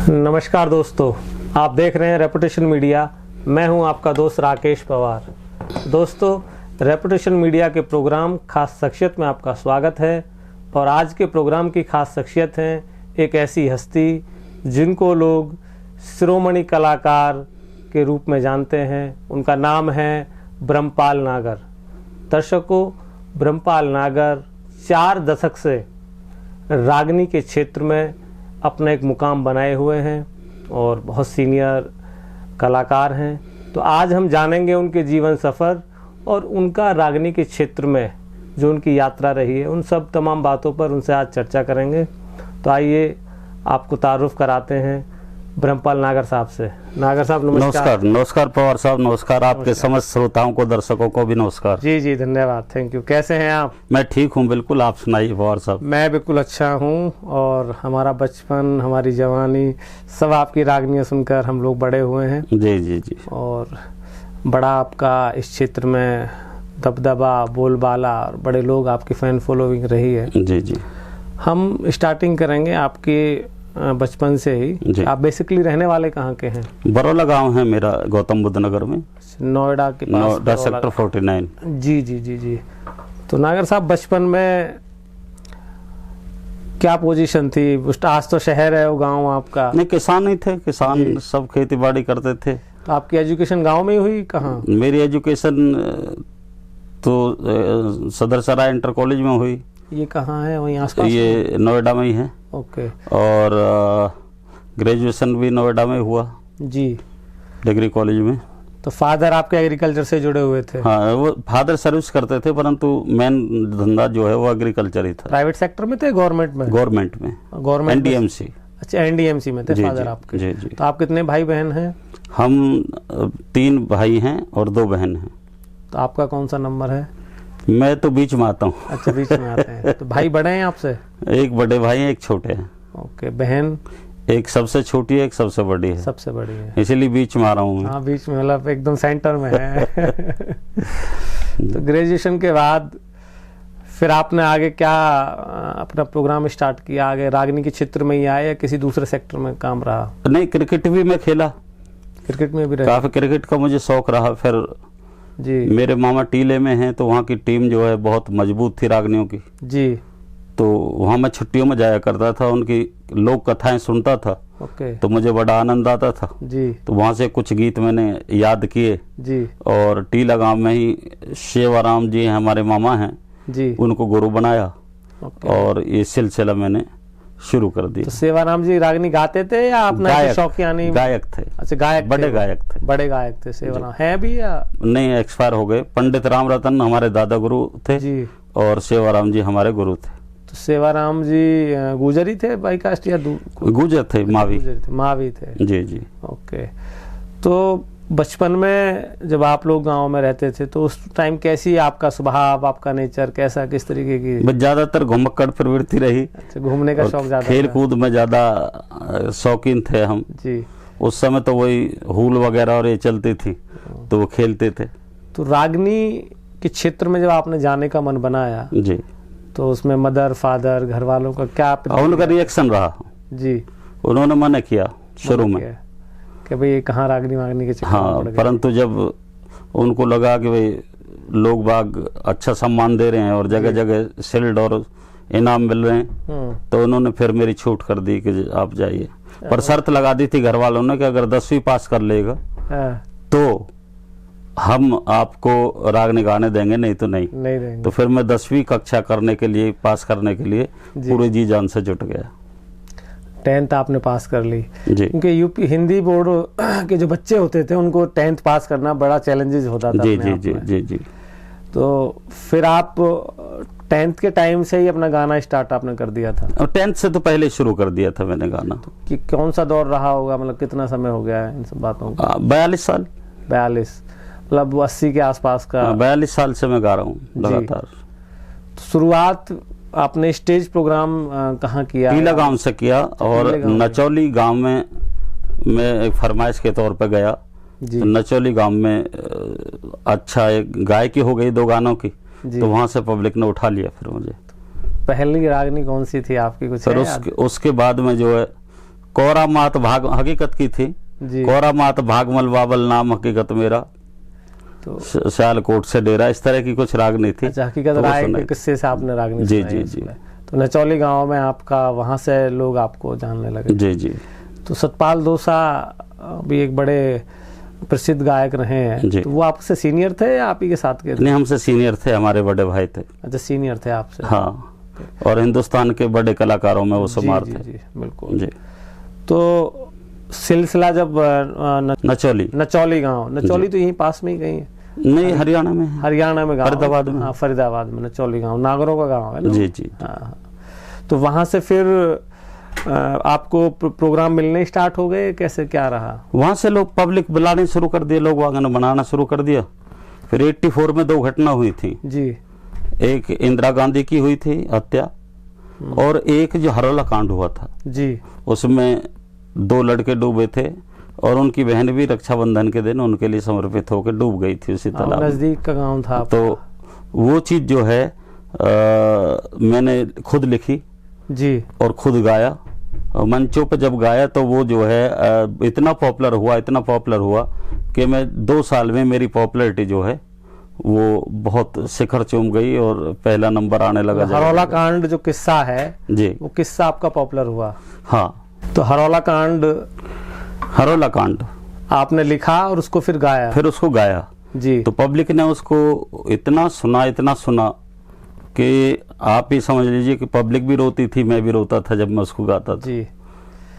नमस्कार दोस्तों, आप देख रहे हैं रेपुटेशन मीडिया। मैं हूं आपका दोस्त राकेश पवार। दोस्तों, रेपुटेशन मीडिया के प्रोग्राम खास शख्सियत में आपका स्वागत है। और आज के प्रोग्राम की खास शख्सियत हैं एक ऐसी हस्ती जिनको लोग शिरोमणि कलाकार के रूप में जानते हैं। उनका नाम है ब्रह्मपाल नागर। दर्शकों, ब्रह्मपाल नागर 4 दशक से रागनी के क्षेत्र में अपना एक मुकाम बनाए हुए हैं और बहुत सीनियर कलाकार हैं। तो आज हम जानेंगे उनके जीवन सफ़र और उनका रागनी के क्षेत्र में जो उनकी यात्रा रही है, उन सब तमाम बातों पर उनसे आज चर्चा करेंगे। तो आइए आपको तारुफ कराते हैं ब्रह्मपाल नागर साहब से। नागर साहब नमस्कार। नमस्कार पवार साहब, नमस्कार। आपके समस्त श्रोताओं को, दर्शकों को भी नमस्कार। जी जी, धन्यवाद, थैंक यू। कैसे हैं आप? मैं ठीक हूँ, बिल्कुल। आप सुनाइए पवार साहब। मैं बिल्कुल अच्छा हूँ और हमारा बचपन, हमारी जवानी सब आपकी रागनियाँ सुनकर हम लोग बड़े हुए हैं। जी जी जी। और बड़ा आपका इस क्षेत्र में दबदबा, बोलबाला और बड़े लोग आपकी फ़ैन फॉलोइंग रही है। जी जी। हम स्टार्टिंग करेंगे आपके बचपन से ही। आप बेसिकली रहने वाले कहाँ के हैं? बरौला गांव है मेरा, गौतम बुद्ध नगर में, नोएडा के पास, नोएडा सेक्टर 49। जी जी जी जी। तो नागर साहब, बचपन में क्या पोजीशन थी? आज तो शहर है वो गांव आपका। नहीं, किसान ही थे, किसान सब खेती बाड़ी करते थे। तो आपकी एजुकेशन गांव में ही हुई? कहाँ? मेरी एजुकेशन तो सदर सराय इंटर कॉलेज में हुई। ये कहाँ है? वहीं आसपास? ये नोएडा में ही है। ओके। और ग्रेजुएशन भी नोएडा में हुआ जी, डिग्री कॉलेज में। तो फादर आपके एग्रीकल्चर से जुड़े हुए थे? हाँ, वो फादर सर्विस करते थे, परंतु मेन धंधा जो है वो एग्रीकल्चर ही था। प्राइवेट सेक्टर में थे, गवर्नमेंट में? गवर्नमेंट में, गवर्नमेंट एनडीएमसी। अच्छा, एनडीएमसी में थे फादर आपके? जी जी। तो आप कितने भाई बहन हैं? हम 3 भाई हैं और 2 बहन हैं। तो आपका कौन सा नंबर है? मैं तो बीच में आता हूँ। अच्छा, बीच में आते हैं। तो भाई बड़े हैं आपसे? एक बड़े भाई हैं, एक छोटे हैं। ओके। बहन? एक सबसे छोटी है, एक सबसे बड़ी है। सबसे बड़ी है, इसीलिए बीच में आ रहा हूँ मैं। हाँ, बीच में, मतलब एकदम सेंटर में है। तो ग्रेजुएशन के बाद फिर आपने आगे क्या अपना प्रोग्राम स्टार्ट किया? आगे रागनी के क्षेत्र में ही आए या किसी दूसरे सेक्टर में काम रहा? नहीं, क्रिकेट भी मैं खेला। क्रिकेट में भी रहे? काफी क्रिकेट का मुझे शौक रहा। फिर जी। मेरे मामा टीले में हैं, तो वहाँ की टीम जो है बहुत मजबूत थी रागनियों की। जी। तो वहाँ मैं छुट्टियों में जाया करता था, उनकी लोक कथाएं सुनता था। ओके। तो मुझे बड़ा आनंद आता था। जी। तो वहाँ से कुछ गीत मैंने याद किए। जी। और टीला गांव में ही सेवाराम जी हमारे मामा हैं, जी, उनको गुरु बनाया। ओके। और ये सिलसिला मैंने शुरू कर दिया। तो सेवाराम जी रागनी गाते थे या अपना शौकियानी? गायक थे। अच्छा, गायक? बड़े गायक थे। बड़े गायक थे सेवाराम। हैं भी या नहीं, एक्सपायर हो गए। पंडित राम रतन हमारे दादा गुरु थे जी, और सेवाराम जी हमारे गुरु थे। तो सेवाराम जी गुजरी थे बाई कास्ट या गुजर थे, मावी। गुजरी थे, मावी थे। जी जी। ओके। तो बचपन में जब आप लोग गांव में रहते थे तो उस टाइम कैसी आपका स्वभाव, आपका नेचर कैसा, किस तरीके की? बस ज्यादातर घुमक्कड़ प्रवृत्ति रही। अच्छा, घूमने का शौक ज्यादा? खेल कूद में ज्यादा शौकीन थे हम जी। उस समय। तो वही हुल वगैरह और ये चलती थी, तो वो खेलते थे। तो रागनी के क्षेत्र में जब आपने जाने का मन बनाया जी, तो उसमें मदर, फादर, घर वालों का क्या उनका रिएक्शन रहा? जी। उन्होंने मना किया शुरू में कि भाई कहाँ रागनी वागनी के चक्कर में हाँ, पड़ गए। परंतु जब उनको लगा कि भाई लोग बाग अच्छा सम्मान दे रहे हैं और जगह जगह शील्ड और इनाम मिल रहे हैं, तो उन्होंने फिर मेरी छूट कर दी कि आप जाइए। पर शर्त लगा दी थी घर वालों ने कि अगर 10वीं पास कर लेगा तो हम आपको रागनी गाने देंगे, नहीं तो नहीं देंगे। तो फिर मैं 10वीं कक्षा करने के लिए, पास करने के लिए पूरे जी जान से जुट गया। 10th आपने पास कर ली? जी। क्योंकि यूपी हिंदी बोर्ड के जो बच्चे होते थे उनको 10th पास करना बड़ा चैलेंजेस होता था। जी जी जी जी जी। तो फिर आप 10th के टाइम से ही अपना गाना स्टार्ट आपने कर दिया था? और 10th से तो पहले शुरू कर दिया था मैंने गाना। तो कि कौन सा दौर रहा होगा, मतलब कितना समय हो गया है इन सब बातों को? 42 साल। 42, मतलब 80 के आसपास का? 42 साल से मैं गा रहा हूँ लगातार। तो शुरुआत आपने स्टेज प्रोग्राम कहाँ किया? टीला गांव से किया और नचौली गांव में मैं एक फरमाइश के तौर पे गया। तो नचौली गांव में अच्छा एक गायकी हो गई 2 गानों की, तो वहां से पब्लिक ने उठा लिया फिर मुझे। पहली रागनी कौन सी थी आपकी, कुछ सर? उसके बाद में जो है कोरा मात भाग हकीकत की थी जी। कोरा मात भागमल बाबल नाम हकीकत मेरा, तो सियालकोट से डेरा, इस तरह की कुछ रागनी थी। अच्छा, हकीकत तो वो राय सुनाई। के किस्से से आपने रागनी जी सुनाई जी है जी इसमें। तो नचौली गांव में आपका, वहां से लोग आपको जानने लगे। जी जी तो सतपाल दोसा भी एक बड़े प्रसिद्ध गायक रहे हैं, जी। तो वो आपसे सीनियर थे या आप ही के साथ के थे? नहीं, हमसे सीनियर थे, हमारे बड़े भाई थे। अच्छा, सीनियर थे आपसे। हाँ, और हिंदुस्तान के बड़े कलाकारों में वो शुमार जी, थे। जी, बिल्कुल। जी। तो सिलसिला जब नचौली नचौली तो यहीं पास में ही कहीं है? नहीं, हरियाणा में है। हरियाणा में गाँव, फरीदाबाद में। हाँ, फरीदाबाद में नचौली गाँव, नागरों का गाँव है ना? जी जी। हाँ। तो वहां से फिर आपको प्रोग्राम मिलने स्टार्ट हो गए, कैसे क्या रहा? वहां से लोग पब्लिक बुलाने शुरू कर दिए, लोग वागन बनाना शुरू कर दिया। फिर 84 में 2 घटना हुई थी। जी। एक इंदिरा गांधी की हुई थी हत्या, और एक जो हरोला कांड हुआ था जी। उसमें 2 लड़के डूबे थे, और उनकी बहन भी रक्षाबंधन के दिन उनके लिए समर्पित होकर डूब गई थी उसी तालाब में। नजदीक का गांव था आपका। तो वो चीज जो है मैंने खुद लिखी जी। और खुद गाया, और मंचों पे जब गाया तो वो जो है इतना पॉपुलर हुआ कि मैं 2 साल में मेरी पॉपुलैरिटी जो है वो बहुत शिखर चूम गई और पहला नंबर आने लगा। हरौला कांड जो किस्सा है जी, वो किस्सा आपका पॉपुलर हुआ। हाँ। तो हरौला कांड आपने लिखा और उसको फिर गाया। फिर उसको गाया जी। तो पब्लिक ने उसको इतना सुना कि आप ही समझ लीजिए कि पब्लिक भी रोती थी, मैं भी रोता था जब मैं उसको गाता था। जी।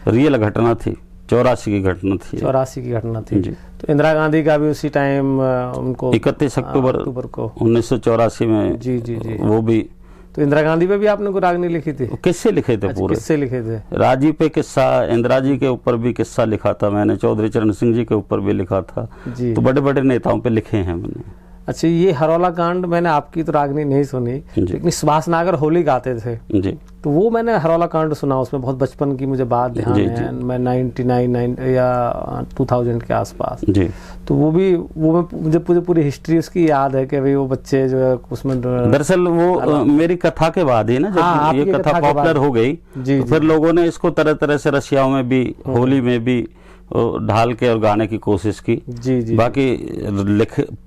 रियल घटना थी, 84 की घटना थी। 84 की घटना थी जी। तो इंदिरा गांधी का भी उसी टाइम उनको 31 अक्टूबर को 1984 में। जी जी जी। वो भी तो इंदिरा गांधी पे भी आपने कोई रागनी लिखी थी? किस्से लिखे थे पूरे। किससे लिखे थे? राजीव पे किस्सा, इंदिरा जी के ऊपर भी किस्सा लिखा था मैंने, चौधरी चरण सिंह जी के ऊपर भी लिखा था। जी। तो बड़े बड़े नेताओं पे लिखे हैं मैंने। अच्छा, ये हरौला कांड मैंने आपकी तो रागनी नहीं सुनी, लेकिन सुभाष नागर होली गाते थे। जी। तो वो मैंने हरौला कांड सुना, उसमें बहुत बचपन की मुझे बात ध्यान जी, है। मैं 99 या 2000 के आसपास। जी। तो मुझे पूरी हिस्ट्री उसकी याद है कि भाई वो बच्चे जो है उसमें दरअसल वो मेरी कथा के बाद ही ना, जब हाँ, ये कथा पॉपुलर हो गई जी, तो फिर लोगों ने इसको तरह तरह से रशियाओं में भी, होली में भी ढाल के और गाने की कोशिश की। जी जी। बाकी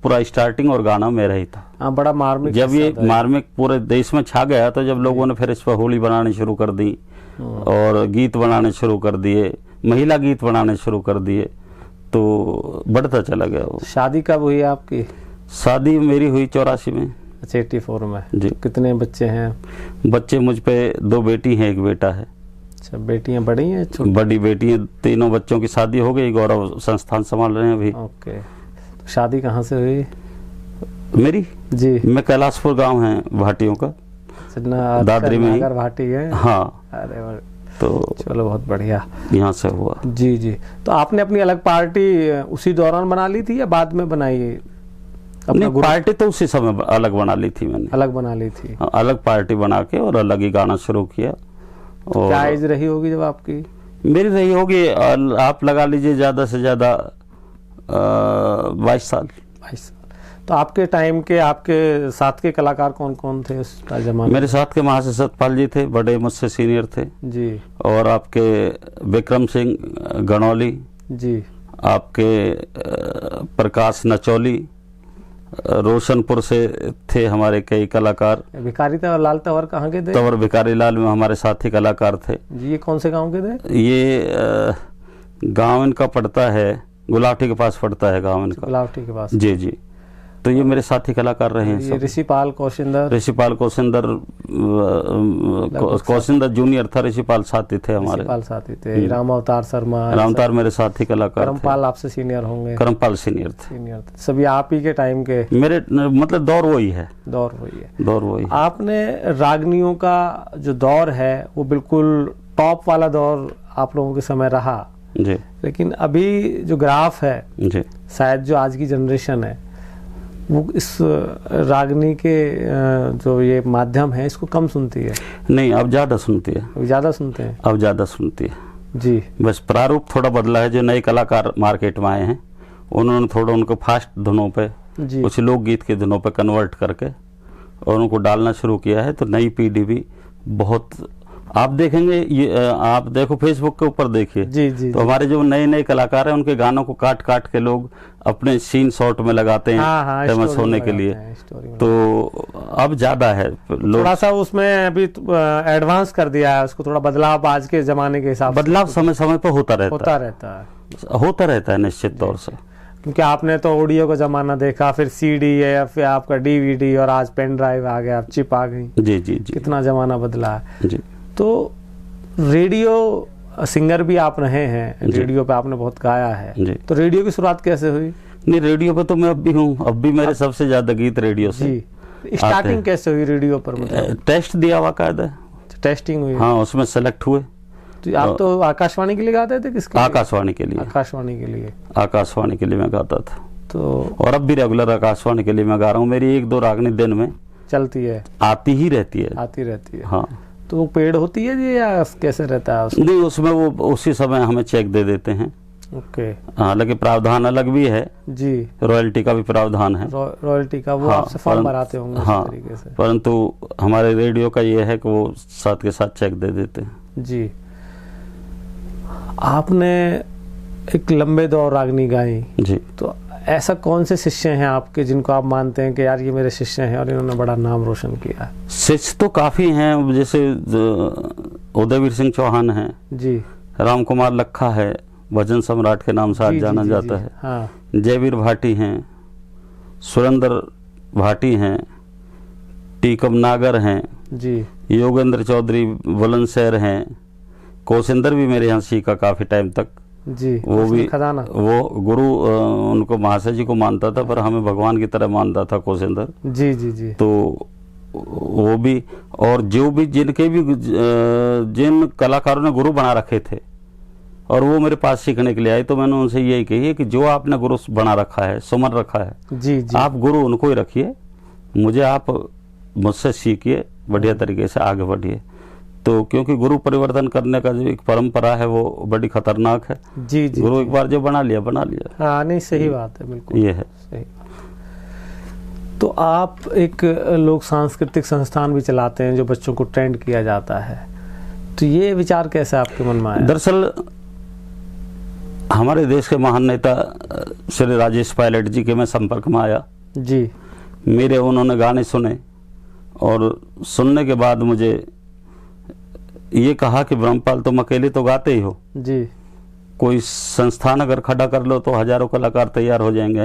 पूरा स्टार्टिंग और गाना मेरा ही था। हाँ, बड़ा मार्मिक। जब ये मार्मिक पूरे देश में छा गया तो जब लोगों ने फिर इस पर होली बनानी शुरू कर दी और गीत बनाने शुरू कर दिए, महिला गीत बनाने शुरू कर दिए, तो बढ़ता चला गया वो। शादी कब हुई आपकी? शादी मेरी हुई 84 में। अच्छा, 84 में। जी। कितने बच्चे हैं? बच्चे मुझ पे 2 बेटी हैं, 1 बेटा है। अच्छा, बेटियां बड़ी हैं छोटी? बड़ी बेटी है, 3 बच्चों की शादी हो गई, गौरव संस्थान संभाल रहे हैं अभी। ओके। तो शादी कहाँ से हुई मेरी? जी। मैं कैलाशपुर गांव है भाटियों का, दादरी में ही। भाटी है। हाँ। अरे तो चलो, बहुत बढ़िया। यहाँ से हुआ। जी जी। तो आपने अपनी अलग पार्टी उसी दौरान बना ली थी या बाद में बनाई? अपनी पार्टी तो उसी समय अलग बना ली थी मैंने। अलग बना ली थी? अलग पार्टी बना के और अलग ही गाना शुरू किया। और क्या एज रही होगी जब आपकी? मेरी रही होगी, आप लगा लीजिए ज्यादा से ज्यादा 22 साल। 22 साल। तो आपके टाइम के, आपके साथ के कलाकार कौन कौन थे उस जमाने? मेरे साथ के महाशय सतपाल जी थे, बड़े मुझसे सीनियर थे जी। और आपके विक्रम सिंह गणौली जी, आपके प्रकाश नचौली, रोशनपुर से थे हमारे कई कलाकार। भिखारी लाल तंवर कहाँ के थे? तंवर भिखारी लाल में हमारे साथी कलाकार थे जी। ये कौन से गांव के थे? ये गांव इनका पड़ता है, गुलावटी के पास पड़ता है गांव इनका। गुलावटी के पास? जी जी। तो ये मेरे साथी कलाकार रहे हैं। ऋषिपाल कौशिंदर जूनियर था, ऋषिपाल साथी थे हमारे। ऋषिपाल साथी थे। राम अवतार शर्मा, राम अवतार मेरे साथी कलाकार। करमपाल आपसे सीनियर होंगे? करमपाल सीनियर थे। सभी आप ही के टाइम के? मेरे मतलब दौर वही है। दौर वही। आपने रागनियों का जो दौर है वो बिल्कुल टॉप वाला दौर आप लोगों के समय रहा जी। लेकिन अभी जो ग्राफ है जी, शायद जो आज की जनरेशन है वो इस रागनी के जो ये माध्यम है इसको कम सुनती है। नहीं, अब ज्यादा सुनती है। ज्यादा सुनते हैं? अब ज्यादा सुनती है जी। बस प्रारूप थोड़ा बदला है। जो नए कलाकार मार्केट में आए हैं उन्होंने थोड़ा उनको फास्ट धुनों पे, कुछ लोकगीत के धुनों पे कन्वर्ट करके और उनको डालना शुरू किया है। तो नई पीढ़ी भी बहुत आप देखेंगे ये आप देखो फेसबुक के ऊपर देखिए जी जी, तो हमारे जो नए नए कलाकार हैं उनके गानों को काट काट के लोग अपने सीन शॉट में लगाते हैं हाँ, फेमस होने के लिए। तो अब ज्यादा है लोग, थोड़ा सा उसमें अभी एडवांस कर दिया है उसको, थोड़ा बदलाव आज के जमाने के हिसाब से बदलाव समय समय पर होता रहता है निश्चित तौर से। क्योंकि आपने तो ऑडियो का जमाना देखा, फिर सीडी है, या फिर आपका डीवीडी, और आज पेन ड्राइव आ गया, चिप आ गई। जी जी जी, कितना जमाना बदला है जी। तो रेडियो सिंगर भी आप रहे हैं, रेडियो पे आपने बहुत गाया है जी। तो रेडियो की शुरुआत कैसे हुई? नहीं, रेडियो पे तो मैं अब भी हूँ, अब भी मेरे सबसे ज्यादा गीत रेडियो से। जी, स्टार्टिंग कैसे हुई रेडियो पर? मतलब टेस्ट दिया हुआ कायदा, टेस्टिंग हुई? हाँ, उसमें सेलेक्ट हुए। तो आप तो आकाशवाणी के लिए गाते थे? किसके? आकाशवाणी के लिए। आकाशवाणी के लिए, आकाशवाणी के लिए मैं गाता था। तो और अब भी रेगुलर आकाशवाणी के लिए मैं गा रहा हूँ। मेरी 1-2 रागनी दिन में चलती है, आती ही रहती है। आती रहती है। हाँ। तो वो पेड होती है जी या कैसे रहता है उसमें? नहीं, उसमें वो उसी समय हमें चेक दे देते हैं। ओके। हालांकि प्रावधान अलग भी है जी, रॉयल्टी का भी प्रावधान है। रॉयल्टी का वो हाँ, आपसे फॉर्म भराते होंगे हाँ, उस तरीके से। परंतु हमारे रेडियो का ये है कि वो साथ के साथ चेक दे देते हैं। जी। आपने एक लंबे दौर रागनी गाई जी। तो ऐसा कौन से शिष्य हैं आपके जिनको आप मानते हैं कि यार ये मेरे शिष्य हैं और इन्होंने बड़ा नाम रोशन किया? शिष्य तो काफी हैं, जैसे उदयवीर सिंह चौहान हैं जी, राम कुमार लखा है, भजन सम्राट के नाम से आज जाना जाता है। हाँ। जयवीर भाटी हैं, सुरेंद्र भाटी हैं, टीकम नागर हैं जी, योगेंद्र चौधरी बुलंदशहर हैं, कौशिंदर भी मेरे यहाँ सीखा काफी टाइम तक। जी, वो भी खजाना, वो गुरु उनको महाशय जी को मानता था, पर हमें भगवान की तरह मानता था कौशिंदर। जी जी जी। तो वो भी, और जो भी जिनके भी जिन कलाकारों ने गुरु बना रखे थे और वो मेरे पास सीखने के लिए आए, तो मैंने उनसे यही कही है कि जो आपने गुरु बना रखा है, सुमन रखा है, जी जी, आप गुरु उनको ही रखिए, मुझे आप मुझसे सीखिए, बढ़िया तरीके से आगे बढ़िए। तो क्योंकि गुरु परिवर्तन करने का जो एक परंपरा है वो बड़ी खतरनाक है। जी जी, गुरु एक बार जो बना लिया बना लिया। हाँ, नहीं सही बात है, बिल्कुल ये है। सही। तो आप एक लोक सांस्कृतिक संस्थान भी चलाते हैं जो बच्चों को ट्रेंड किया जाता है, तो ये विचार कैसे आपके मन में आया? दरअसल हमारे देश के महान नेता श्री राजेश पायलट जी के मैं संपर्क में आया जी, मेरे उन्होंने गाने सुने और सुनने के बाद मुझे ये कहा कि ब्रह्मपाल तुम अकेले तो गाते ही हो जी, कोई संस्थान अगर खड़ा कर लो तो हजारों कलाकार तैयार हो जाएंगे,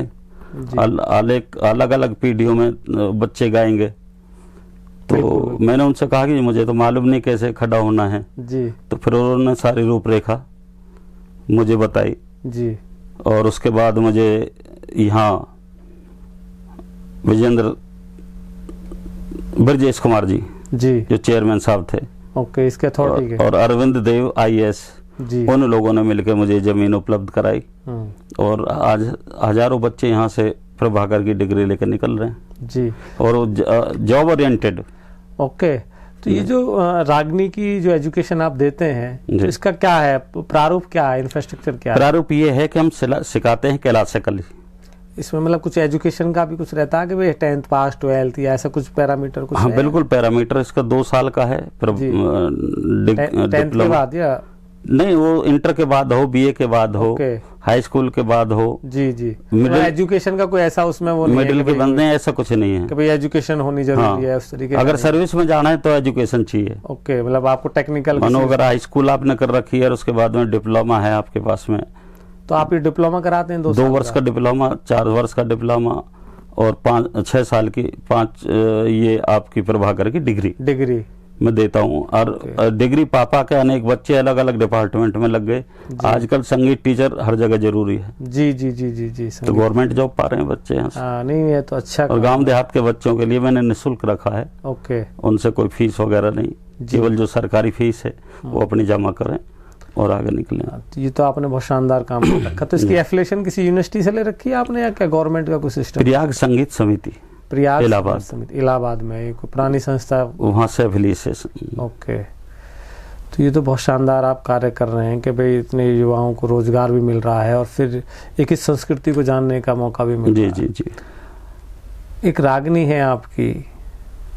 अलग अलग पीढ़ियों में बच्चे गाएंगे। तो मैंने उनसे कहा कि मुझे तो मालूम नहीं कैसे खड़ा होना है जी। तो फिर उन्होंने सारी रूपरेखा मुझे बताई जी, और उसके बाद मुझे यहाँ विजेंद्र ब्रजेश कुमार जी जो चेयरमैन साहब थे, ओके, इसके अथॉरिटी के, और अरविंद देव IAS जी, उन लोगों ने मिलकर मुझे जमीन उपलब्ध कराई और आज हजारों बच्चे यहाँ से प्रभाकर की डिग्री लेकर निकल रहे हैं जी, और जॉब ओरिएंटेड। ओके। तो ये जो रागनी की जो एजुकेशन आप देते हैं तो इसका क्या है प्रारूप, क्या है इंफ्रास्ट्रक्चर, क्या है? प्रारूप ये है कि हम सिखाते हैं क्लासिकली। इसमें मतलब कुछ एजुकेशन का भी कुछ रहता है कि भाई 10th पास 12th या ऐसा कुछ पैरामीटर कुछ? हाँ, बिल्कुल पैरामीटर इसका 2 साल का है। 10th के बाद या नहीं, वो इंटर के बाद हो, BA के बाद हो, हाई स्कूल के बाद हो। जी जी, मिडिल एजुकेशन का कोई ऐसा उसमें वो नहीं मिडिल के बंदे हैं ऐसा कुछ नहीं है कि भाई एजुकेशन होनी जरूरी है उस तरीके। अगर सर्विस में जाना है तो एजुकेशन चाहिए। ओके, मतलब आपको टेक्निकल, मानो अगर हाई स्कूल आपने कर रखी है और उसके बाद में डिप्लोमा है आपके पास में, तो आप ये डिप्लोमा कराते हैं? 2 वर्ष का डिप्लोमा, 4 वर्ष का डिप्लोमा और 6 साल की 5 ये आपकी प्रभाकर की डिग्री मैं देता हूँ। और डिग्री पापा के अनेक बच्चे अलग अलग डिपार्टमेंट में लग गए। आजकल संगीत टीचर हर जगह जरूरी है। जी जी जी जी जी, तो गवर्नमेंट जॉब पा रहे हैं बच्चे यहाँ से। नहीं, ये तो अच्छा। और गांव देहात के बच्चों के लिए मैंने निःशुल्क रखा है। ओके, उनसे कोई फीस वगैरह नहीं, केवल जो सरकारी फीस है वो अपनी जमा करें और आगे निकले। ये तो आपने बहुत शानदार काम रखा। तो इसकी एफिलिएशन किसी यूनिवर्सिटी से ले रखी है आपने या क्या गवर्नमेंट का कोई सिस्टम? प्रयाग संगीत समिति, प्रयाग इलाहाबाद में एक पुरानी संस्था, वहाँ से एफिलिएशन। ओके। तो ये तो बहुत शानदार आप कार्य कर रहे हैं कि भाई इतने युवाओं को रोजगार भी मिल रहा है और फिर एक इस संस्कृति को जानने का मौका भी मिल रहा है। जी जी जी। एक रागनी है आपकी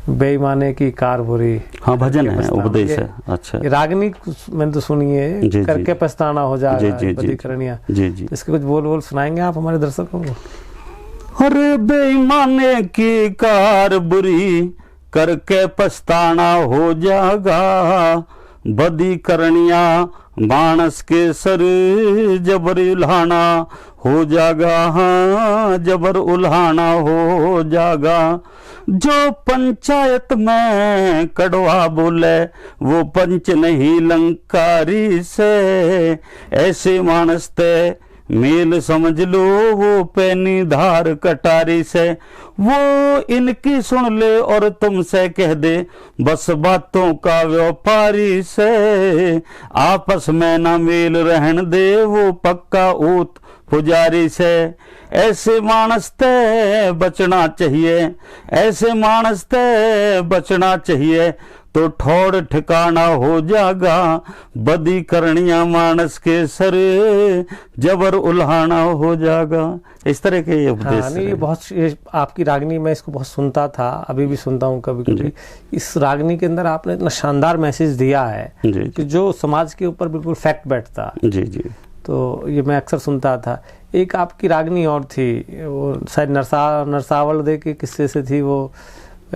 बेईमाने की कार बुरी। हाँ भजन है, पछताना। उपदेश ये- है। अच्छा ये रागनी मैंने तो सुनी है, जी, करके पछताना हो जाएगा, जी, जी, जी, बदी करनिया। जी जी। इसके कुछ बोल बोल सुनाएंगे आप हमारे दर्शकों को? अरे बेईमाने की कार बुरी, करके पछताना हो जाएगा, बदी करनिया मानस के सर, जबर उल्हाना हो जाएगा, हाँ जबर उल्हाना हो जाएगा। जो पंचायत में कड़वा बोले, वो पंच नहीं लंकारी से, ऐसे मानस ते मेल समझ लो, वो पैनी धार कटारी से। वो इनकी सुन ले और तुमसे कह दे, बस बातों का व्यापारी से। आपस में ना मेल रहन दे, वो पक्का ऊत पुजारी से। ऐसे मानस ते बचना चाहिए, ऐसे मानस ते बचना चाहिए, तो ठौर ठिकाना हो जाएगा, बदी करनिया मानस के सर, जबर उल्हाना हो जाएगा। इस तरह के ये उपदेश हाँ, नहीं है। ये बहुत ये आपकी रागनी मैं इसको बहुत सुनता था, अभी भी सुनता हूँ कभी कभी। इस रागनी के अंदर आपने इतना शानदार मैसेज दिया है जी कि जो समाज के ऊपर बिल्कुल फैक्ट बैठता। जी जी। तो ये मैं अक्सर सुनता था। एक आपकी रागनी और थी, वो शायद नरसावल दे के किस्से से थी, वो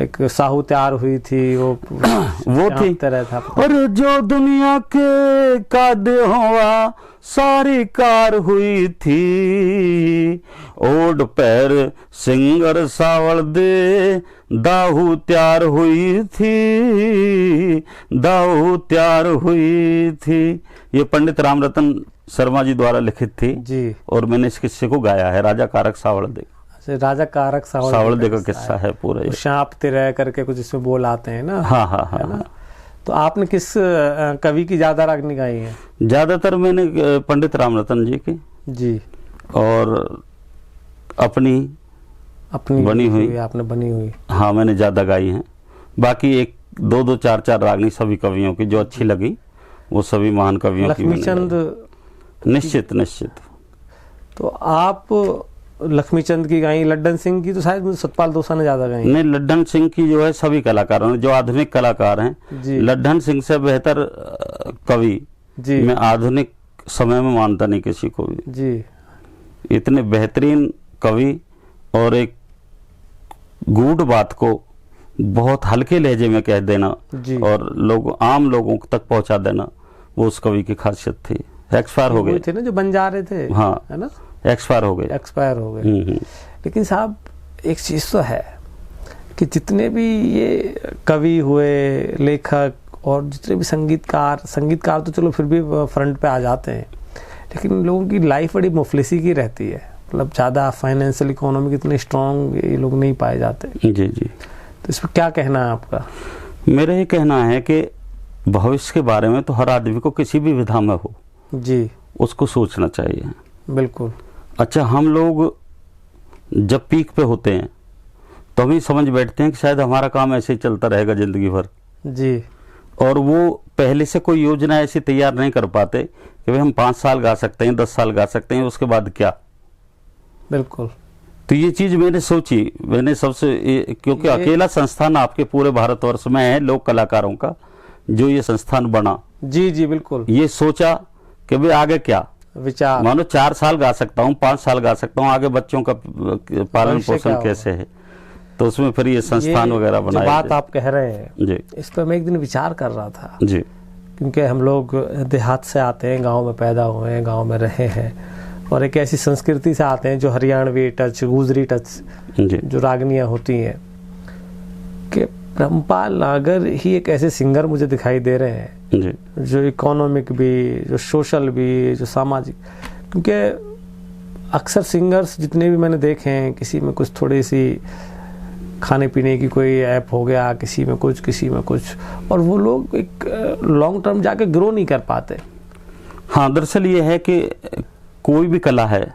एक साहू तैयार हुई थी, वो थी तरह था। और जो दुनिया के कादे हुआ, सारी कार हुई थी, ओड पैर सिंगर सावल दे, दाहू तैयार हुई थी, दाहू तैयार हुई थी। ये पंडित रामरतन शर्मा जी द्वारा लिखित थी जी, और मैंने इस किस्से को गाया है। राजा कारक सावल दे, राजा कारक सावल दे का किस्सा है पूरा ये। शाप तिरह करके कुछ इसमें बोल आते हैं ना। हाँ हाँ हाँ। तो आपने किस कवि की ज्यादा रागनी गाई है? ज्यादातर मैंने पंडित रामरतन जी की जी, और अपनी बनी हुई आपने बनी हुई। हाँ मैंने ज्यादा गाई हैं। बाकी एक दो दो चार चार रागनी सभी कवियों की जो अच्छी लगी, वो सभी महान कवियों की मैंने लक्ष्मीचंद गाई। निश्चित निश्चित। तो आप लक्ष्मीचंद की गाई, लड्डन सिंह की तो शायद मुझे सतपाल दोसा ने ज्यादा गाई। नहीं, लड्डन सिंह की जो है सभी कलाकारों ने, जो आधुनिक कलाकार हैं, जी लड्डन सिंह से बेहतर कवि जी मैं आधुनिक समय में मानता नहीं किसी को भी। जी, इतने बेहतरीन कवि और एक गूढ़ बात को बहुत हल्के लहजे में कह देना जी। और आम लोगों तक पहुंचा देना, वो उस कवि की खासियत थी। एक्सपायर हो गए थे ना जो बन जा रहे थे, हाँ है ना, एक्सपायर हो गए। एक्सपायर हो गए। लेकिन साहब एक चीज तो है कि जितने भी ये कवि हुए, लेखक और जितने भी संगीतकार तो चलो फिर भी फ्रंट पे आ जाते हैं, लेकिन लोगों की लाइफ बड़ी मुफलिसी की रहती है। मतलब ज़्यादा फाइनेंशियल इकोनॉमिक इतने स्ट्रांग ये लोग नहीं पाए जाते। जी जी। तो इस पर क्या कहना है आपका? मेरा ये कहना है कि भविष्य के बारे में तो हर आदमी को किसी भी विधा में हो जी, उसको सोचना चाहिए। बिल्कुल। अच्छा, हम लोग जब पीक पे होते हैं तो हम ही समझ बैठते हैं कि शायद हमारा काम ऐसे ही चलता रहेगा जिंदगी भर जी, और वो पहले से कोई योजना ऐसी तैयार नहीं कर पाते कि भाई हम 5 साल गा सकते हैं, 10 साल गा सकते हैं, उसके बाद क्या। बिल्कुल। तो ये चीज मैंने सोची, मैंने क्योंकि अकेला संस्थान आपके पूरे भारतवर्ष में है लोक कलाकारों का, जो ये संस्थान बना। जी जी, बिल्कुल। ये सोचा कि भाई आगे क्या, विचार, मानो 4 साल गा सकता हूँ, 5 साल गा सकता हूँ, आगे बच्चों का पालन पोषण कैसे है, तो उसमें फिर ये संस्थान वगैरह बनाया। बात आप कह रहे हैं जी, इस पर मैं एक दिन विचार कर रहा था जी, क्योंकि हम लोग देहात से आते हैं, गांव में पैदा हुए हैं, गांव में रहे हैं और एक ऐसी संस्कृति से आते हैं जो हरियाणवी टच, गुजरी टच, जी, जो रागनियाँ होती हैं, कि ब्रह्मपाल नागर ही एक ऐसे सिंगर मुझे दिखाई दे रहे हैं जी, जो इकोनॉमिक भी, जो सोशल भी, जो सामाजिक। क्योंकि अक्सर सिंगर्स जितने भी मैंने देखे हैं, किसी में कुछ थोड़ी सी खाने पीने की कोई ऐप हो गया, किसी में कुछ, किसी में कुछ, और वो लोग एक लॉन्ग टर्म जाके ग्रो नहीं कर पाते। हाँ, दरअसल ये है कि कोई भी कला है,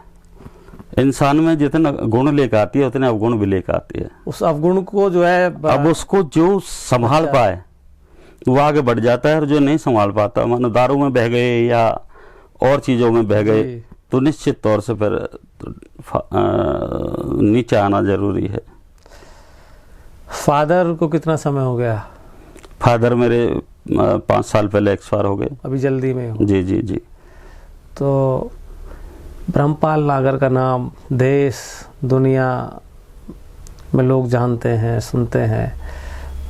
इंसान में जितना गुण लेकर आती है उतने अवगुण भी लेकर आती है। उस अवगुण को जो है अब उसको जो संभाल पाए वो आगे बढ़ जाता है, और जो नहीं संभाल पाता, मानो दारू में बह गए या और चीजों में बह गए, तो निश्चित तौर से फिर नीचे आना जरूरी है। फादर को कितना समय हो गया? फादर मेरे 5 साल पहले एक्सपायर हो गए। अभी जल्दी में हो? जी जी जी। तो ब्रह्मपाल नागर का नाम देश दुनिया में लोग जानते हैं, सुनते हैं,